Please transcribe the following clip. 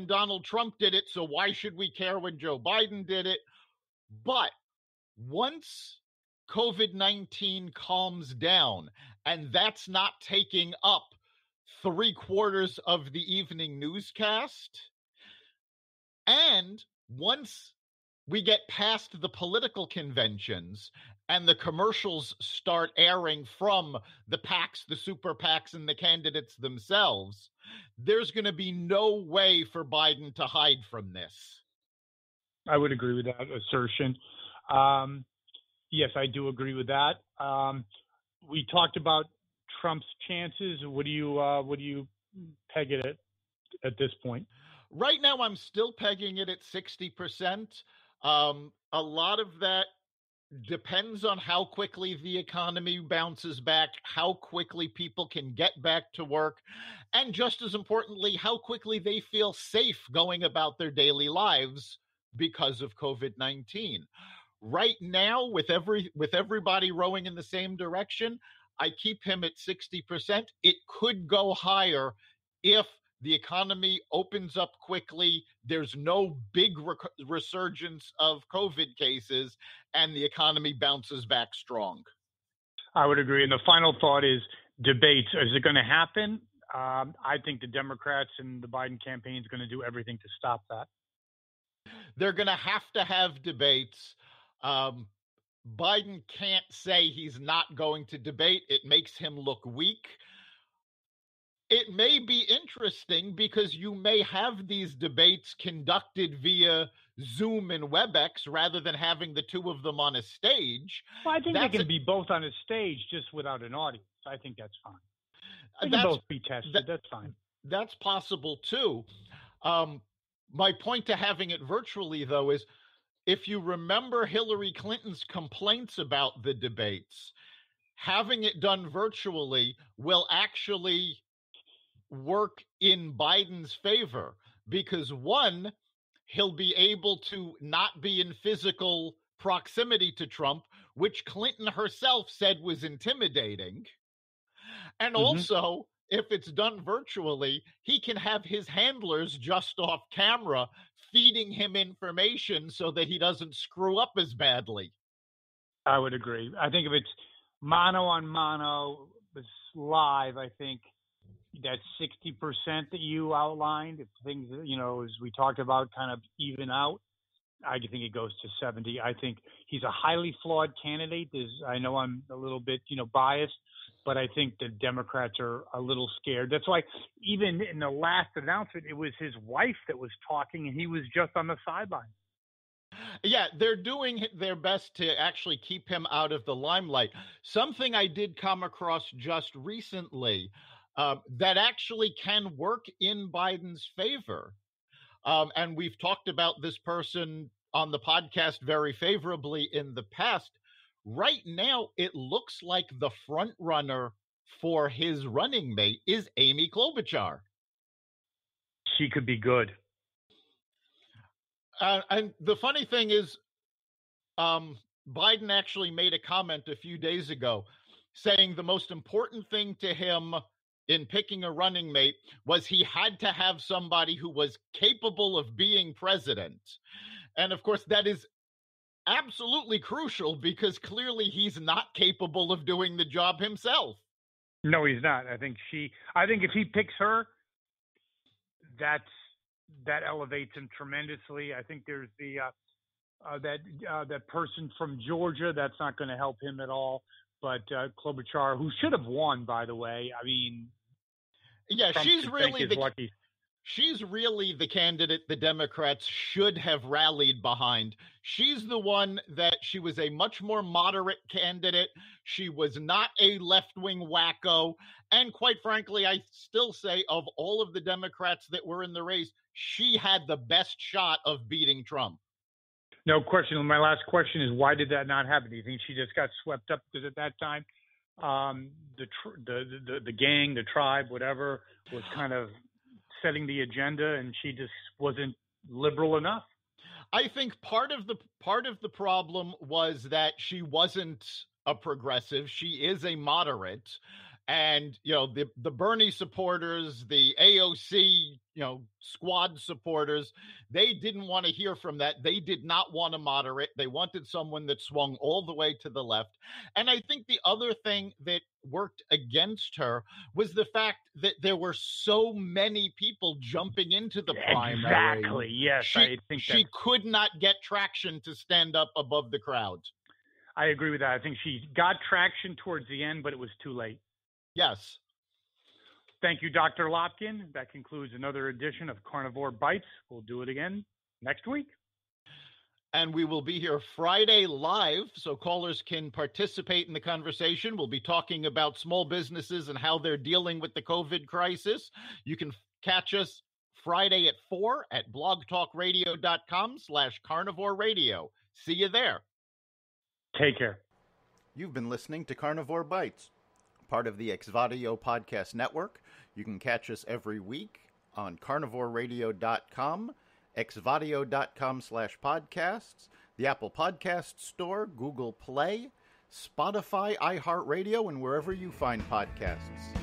Donald Trump did it, so why should we care when Joe Biden did it? But once COVID-19 calms down, and that's not taking up 3/4 of the evening newscast, and once we get past the political conventions and the commercials start airing from the PACs, the super PACs, and the candidates themselves, there's going to be no way for Biden to hide from this. I would agree with that assertion. Yes, I do agree with that. We talked about Trump's chances. What do you peg it at this point? Right now, I'm still pegging it at 60%. A lot of that depends on how quickly the economy bounces back, how quickly people can get back to work, and just as importantly, how quickly they feel safe going about their daily lives because of COVID-19. Right now, with everybody rowing in the same direction, I keep him at 60%. It could go higher if the economy opens up quickly, there's no big resurgence of COVID cases, and the economy bounces back strong. I would agree. And the final thought is debates. Is it going to happen? I think the Democrats and the Biden campaign is going to do everything to stop that. They're going to have debates. Biden can't say he's not going to debate. It makes him look weak. It may be interesting because you may have these debates conducted via Zoom and WebEx rather than having the two of them on a stage. Well, I think they can be both on a stage just without an audience. I think that's fine. They can both be tested. That's fine. That's possible too. My point to having it virtually, though, is if you remember Hillary Clinton's complaints about the debates, having it done virtually will actually work in Biden's favor because, one, he'll be able to not be in physical proximity to Trump, which Clinton herself said was intimidating. And also, if it's done virtually, he can have his handlers just off camera feeding him information so that he doesn't screw up as badly. I would agree. I think if it's mano on mano, it's live, I think that 60% that you outlined, if things, as we talked about, kind of even out, I think it goes to 70. I think he's a highly flawed candidate. I know I'm a little bit, biased, but I think the Democrats are a little scared. That's why even in the last announcement, it was his wife that was talking and he was just on the sideline. Yeah, they're doing their best to actually keep him out of the limelight. Something I did come across just recently that actually can work in Biden's favor. And we've talked about this person on the podcast very favorably in the past. Right now, it looks like the front runner for his running mate is Amy Klobuchar. She could be good. And the funny thing is, Biden actually made a comment a few days ago saying the most important thing to him in picking a running mate was he had to have somebody who was capable of being president. And of course, that is absolutely crucial because clearly he's not capable of doing the job himself. No, he's not. I think if he picks her, that elevates him tremendously. I think there's that person from Georgia that's not going to help him at all. But Klobuchar, who should have won, by the way. I mean, yeah, she's really the candidate the Democrats should have rallied behind. She's the one that she was a much more moderate candidate. She was not a left-wing wacko. And quite frankly, I still say of all of the Democrats that were in the race, she had the best shot of beating Trump. No question. My last question is, why did that not happen? Do you think she just got swept up because at that time, the gang, the tribe, whatever, was kind of setting the agenda, and she just wasn't liberal enough? I think part of the problem was that she wasn't a progressive. She is a moderate. And, the Bernie supporters, the AOC, squad supporters, they didn't want to hear from that. They did not want to moderate. They wanted someone that swung all the way to the left. And I think the other thing that worked against her was the fact that there were so many people jumping into the primary. Exactly. Yes, I think she could not get traction to stand up above the crowd. I agree with that. I think she got traction towards the end, but it was too late. Yes. Thank you, Dr. Lopkin. That concludes another edition of Carnivore Bites. We'll do it again next week. And we will be here Friday live, so callers can participate in the conversation. We'll be talking about small businesses and how they're dealing with the COVID crisis. You can catch us Friday at 4 at blogtalkradio.com/Carnivore Radio. See you there. Take care. You've been listening to Carnivore Bites, part of the Exvadio Podcast Network. You can catch us every week on carnivoreradio.com, exvadio.com/podcasts, the Apple Podcast Store, Google Play, Spotify, iHeartRadio, and wherever you find podcasts.